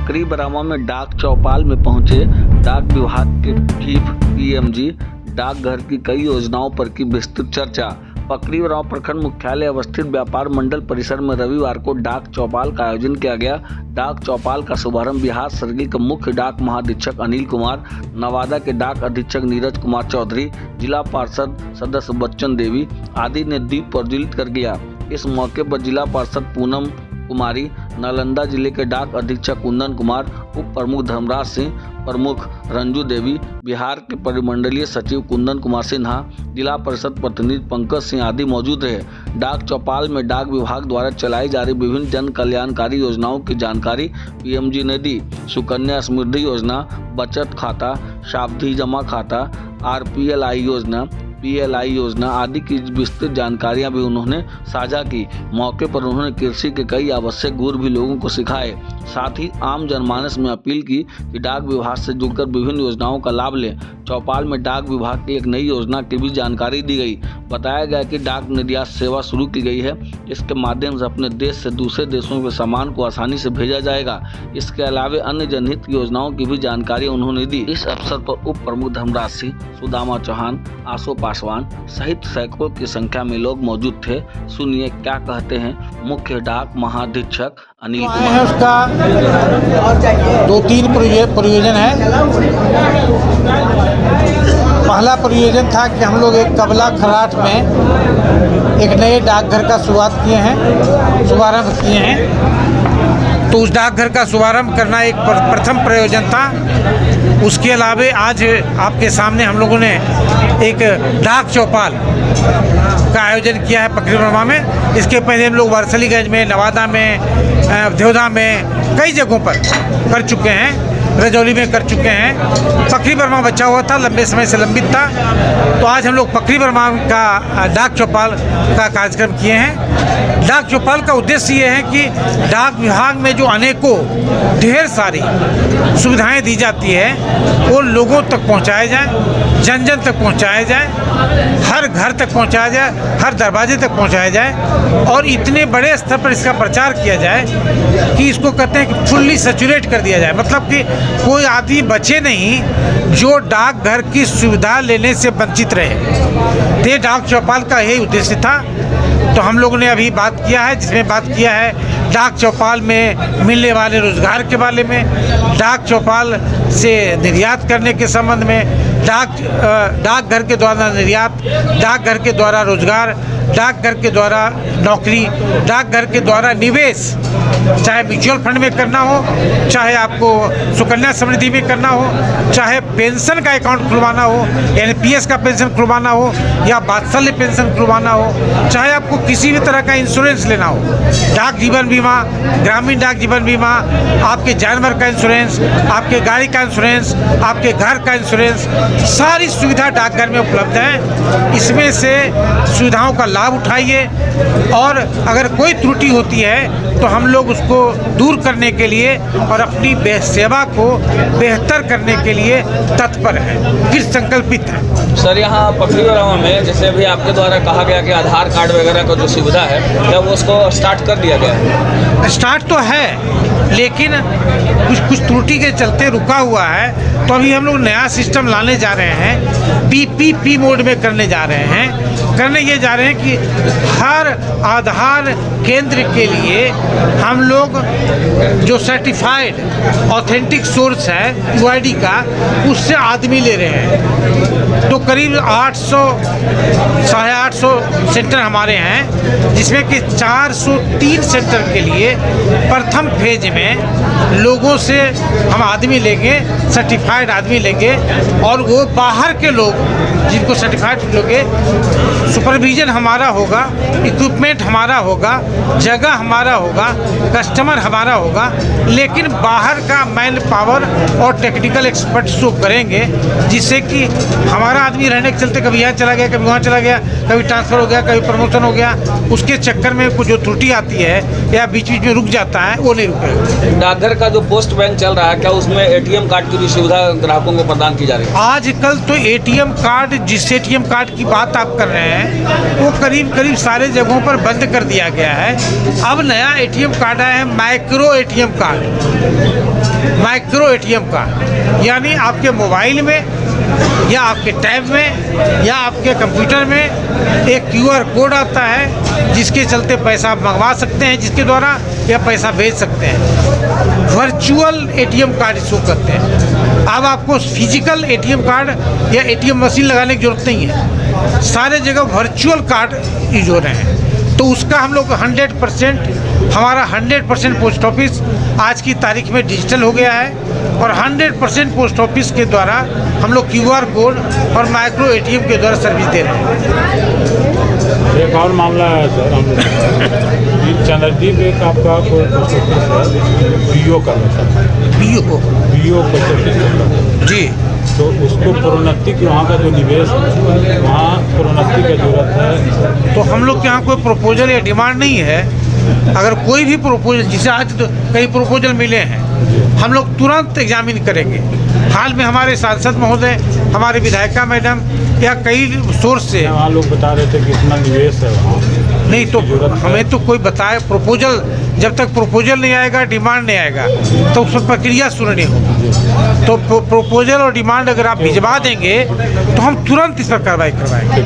पकरी बरामा में डाक चौपाल में पहुंचे डाक विभाग के चीफ पीएमजी। डाकघर की कई योजनाओं पर की विस्तृत चर्चा। पकरी बरामा प्रखंड मुख्यालय अवस्थित व्यापार मंडल परिसर में रविवार को डाक चौपाल का आयोजन किया गया। डाक चौपाल का शुभारंभ बिहार सर्किल के मुख्य डाक महाधीक्षक अनिल कुमार, नवादा के डाक अधीक्षक नीरज कुमार चौधरी, जिला पार्षद सदस्य बच्चन देवी आदि ने दीप प्रज्वलित कर किया। इस मौके पर जिला पार्षद पूनम कुमारी, नालंदा जिले के डाक अधीक्षक कुंदन कुमार, उप प्रमुख धर्मराज सिंह, प्रमुख रंजू देवी, बिहार के परिमंडलीय सचिव कुंदन कुमार सिन्हा, जिला परिषद प्रतिनिधि पंकज सिंह आदि मौजूद रहे। डाक चौपाल में डाक विभाग द्वारा चलाई जा रही विभिन्न जन कल्याणकारी योजनाओं की जानकारी पीएमजी ने दी। सुकन्या समृद्धि योजना, बचत खाता, सावधि जमा खाता, आरपीएलआई योजना, पीएलआई योजना आदि की विस्तृत जानकारियां भी उन्होंने साझा की। मौके पर उन्होंने कृषि के कई आवश्यक गुर भी लोगों को सिखाए। साथ ही आम जनमानस में अपील की कि डाक विभाग से जुड़कर विभिन्न योजनाओं का लाभ लें। चौपाल में डाक विभाग की एक नई योजना की भी जानकारी दी गई। बताया गया कि डाक निर्यात सेवा शुरू की गई है। इसके माध्यम से अपने देश से दूसरे देशों के सामान को आसानी से भेजा जाएगा। इसके अलावा अन्य जनहित योजनाओं की भी जानकारी उन्होंने दी। इस अवसर पर उप प्रमुख धर्मराज सिंह, सुदामा चौहान, आशो पासवान सहित सैकड़ों की संख्या में लोग मौजूद थे। सुनिए क्या कहते हैं मुख्य डाक महाधीक्षक अनिल कुमार। उसका 2-3 प्रयोजन है। पहला प्रयोजन था कि हम लोग एक कबला खराट में एक नए डाकघर का शुभारंभ किए हैं। तो उस डाकघर का शुभारंभ करना एक प्रथम प्रयोजन था। उसके अलावा आज आपके सामने हम लोगों ने एक डाक चौपाल का आयोजन किया है पकरी बरामा में। इसके पहले हम लोग वारसलीगंज में, नवादा में, देवधा में कई जगहों पर कर चुके हैं, रजौली में कर चुके हैं। पकरी बरामा बचा हुआ था, लंबे समय से लंबित था। तो आज हम लोग पकरी बरामा का डाक चौपाल का कार्यक्रम किए हैं। डाक चौपाल का उद्देश्य ये है कि डाक विभाग में जो अनेकों ढेर सारी सुविधाएं दी जाती है वो लोगों तक पहुंचाया जाए, जन जन तक पहुंचाया जाए, हर घर तक पहुंचाया जाए, हर दरवाजे तक पहुंचाया जाए और इतने बड़े स्तर पर इसका प्रचार किया जाए कि इसको कहते हैं कि फुल्ली सैचुरेट कर दिया जाए। मतलब कि कोई आदमी बचे नहीं जो डाकघर की सुविधा लेने से वंचित रहे। ये डाक चौपाल का यही उद्देश्य था। तो हम लोगों ने अभी बात किया है, जिसमें बात किया है डाक चौपाल में मिलने वाले रोजगार के बारे में, डाक चौपाल से निर्यात करने के संबंध में, डाकघर के द्वारा निर्यात, डाकघर के द्वारा रोजगार, डाकघर के द्वारा नौकरी, डाकघर के द्वारा निवेश, चाहे म्यूचुअल फंड में करना हो, चाहे आपको सुकन्या समृद्धि में करना हो, चाहे पेंशन का अकाउंट खुलवाना हो, एनपीएस का पेंशन खुलवाना हो या वात्सल्य पेंशन खुलवाना हो, चाहे आपको किसी भी तरह का इंश्योरेंस लेना हो, डाक जीवन बीमा, ग्रामीण डाक जीवन बीमा, आपके जानवर का इंश्योरेंस, आपके गाड़ी का इंश्योरेंस, आपके घर का इंश्योरेंस, सारी सुविधा डाकघर में उपलब्ध है। इसमें से सुविधाओं का लाभ उठाइए और अगर कोई त्रुटि होती है तो हम लोग उसको दूर करने के लिए और अपनी सेवा को बेहतर करने के लिए तत्पर हैं, फिर संकल्पित हैं। सर, यहाँ पकरी बरामा में जैसे अभी आपके द्वारा कहा गया कि आधार कार्ड वगैरह का जो सुविधा है क्या वो उसको स्टार्ट कर दिया गया है? स्टार्ट तो है लेकिन कुछ त्रुटि के चलते रुका हुआ है। तो अभी हम लोग नया सिस्टम लाने जा रहे हैं, पीपीपी मोड में करने जा रहे हैं। करने ये जा रहे हैं कि हर आधार केंद्र के लिए हम लोग जो सर्टिफाइड ऑथेंटिक सोर्स है यूआईडी का, उससे आदमी ले रहे हैं। तो करीब 800-850 सेंटर हमारे हैं, जिसमें कि 403 सेंटर के लिए प्रथम फेज में लोगों से हम आदमी लेंगे, सर्टिफाइड आदमी लेंगे और वो बाहर के लोग जिनको सर्टिफाइड लोगे, सुपरविजन हमारा होगा, इक्विपमेंट हमारा होगा, जगह हमारा होगा, कस्टमर हमारा होगा, लेकिन बाहर का मैन पावर और टेक्निकल एक्सपर्ट शो करेंगे, जिससे कि हमारा आदमी रहने के चलते कभी यहाँ चला गया, कभी वहाँ चला गया, कभी ट्रांसफ़र हो गया, का भी प्रमोशन हो गया, उसके चक्कर में कुछ जो त्रुटि आती है या बीच बीच में रुक जाता है वो नहीं रुकेगा। डाकघर का जो पोस्ट बैंक चल रहा है, क्या उसमें एटीएम कार्ड की भी सुविधा ग्राहकों को प्रदान की जा रही है? आजकल तो एटीएम कार्ड, जिस एटीएम कार्ड की बात आप कर रहे हैं वो करीब करीब सारे जगहों पर बंद कर दिया गया है। अब नया एटीएम कार्ड आया है, micro ATM card. Micro ATM card यानी आपके मोबाइल में या आपके टैब में या आपके कंप्यूटर में एक क्यूआर कोड आता है जिसके चलते पैसा आप मंगवा सकते हैं, जिसके द्वारा या पैसा भेज सकते हैं। वर्चुअल एटीएम कार्ड इसको कहते हैं। अब आपको फिजिकल एटीएम कार्ड या एटीएम मशीन लगाने की जरूरत नहीं है, सारे जगह वर्चुअल कार्ड यूज हो रहे हैं। तो उसका हम लोग 100%, हमारा 100% पोस्ट ऑफिस आज की तारीख में डिजिटल हो गया है और 100% पोस्ट ऑफिस के द्वारा हम लोग क्यूआर कोड और माइक्रो एटीएम के द्वारा सर्विस दे रहे हैं। एक और मामला है सर, हम चंद्रदीप एक आपका कोई पोस्ट ऑफिस है, बीओ का बीओ पोस्ट ऑफिस जी, तो उसको प्रोन्नति की, वहाँ का जो निवेश है वहाँ प्रोन्नति की जरूरत है। तो हम लोग के यहाँ कोई प्रपोजल या डिमांड नहीं है। अगर कोई भी प्रपोजल, जिसे आज तो कई प्रपोजल मिले हैं, हम लोग तुरंत एग्जामिन करेंगे। हाल में हमारे सांसद महोदय, हमारे विधायिका मैडम या कई सोर्स से वहाँ लोग बता रहे थे कि इतना निवेश है वहाँ, नहीं तो हमें तो कोई बताए प्रपोजल, जब तक प्रपोजल नहीं आएगा, डिमांड नहीं आएगा तो उस पर प्रक्रिया शुरू नहीं होगी। तो प्रपोजल और डिमांड अगर आप भिजवा देंगे तो हम तुरंत इस पर कार्रवाई करवाएंगे।